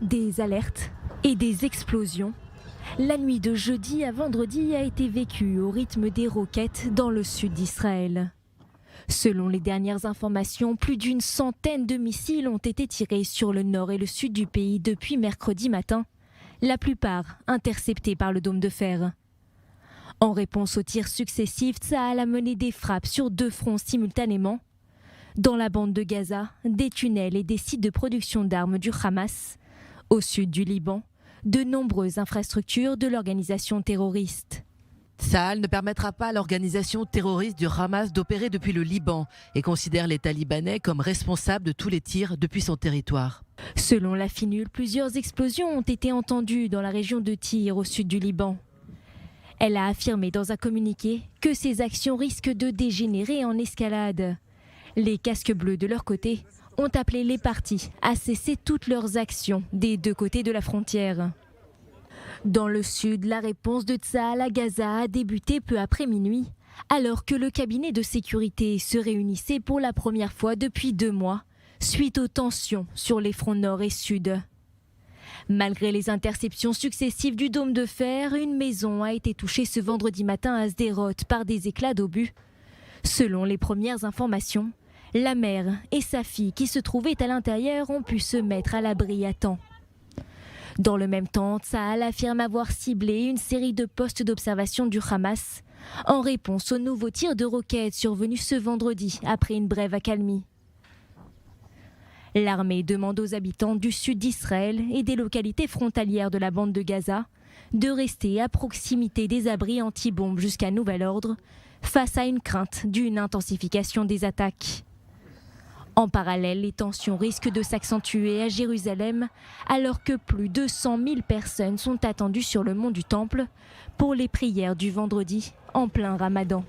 Des alertes et des explosions. La nuit de jeudi à vendredi a été vécue au rythme des roquettes dans le sud d'Israël. Selon les dernières informations, plus d'une centaine de missiles ont été tirés sur le nord et le sud du pays depuis mercredi matin, la plupart interceptés par le dôme de fer. En réponse aux tirs successifs, Tsahal a mené des frappes sur 2 fronts simultanément. Dans la bande de Gaza, des tunnels et des sites de production d'armes du Hamas. Au sud du Liban, de nombreuses infrastructures de l'organisation terroriste. Tsahal ne permettra pas à l'organisation terroriste du Hamas d'opérer depuis le Liban et considère l'État libanais comme responsable de tous les tirs depuis son territoire. Selon la FINUL, plusieurs explosions ont été entendues dans la région de Tyr au sud du Liban. Elle a affirmé dans un communiqué que ces actions risquent de dégénérer en escalade. Les casques bleus de leur côté ont appelé les parties à cesser toutes leurs actions des 2 côtés de la frontière. Dans le sud, la réponse de Tsahal à Gaza a débuté peu après minuit, alors que le cabinet de sécurité se réunissait pour la première fois depuis 2 mois, suite aux tensions sur les fronts nord et sud. Malgré les interceptions successives du dôme de fer, une maison a été touchée ce vendredi matin à Sderot par des éclats d'obus. Selon les premières informations, la mère et sa fille qui se trouvaient à l'intérieur ont pu se mettre à l'abri à temps. Dans le même temps, Tsahal affirme avoir ciblé une série de postes d'observation du Hamas en réponse aux nouveaux tirs de roquettes survenus ce vendredi après une brève accalmie. L'armée demande aux habitants du sud d'Israël et des localités frontalières de la bande de Gaza de rester à proximité des abris anti-bombes jusqu'à nouvel ordre, face à une crainte d'une intensification des attaques. En parallèle, les tensions risquent de s'accentuer à Jérusalem alors que plus de 100 000 personnes sont attendues sur le mont du Temple pour les prières du vendredi en plein Ramadan.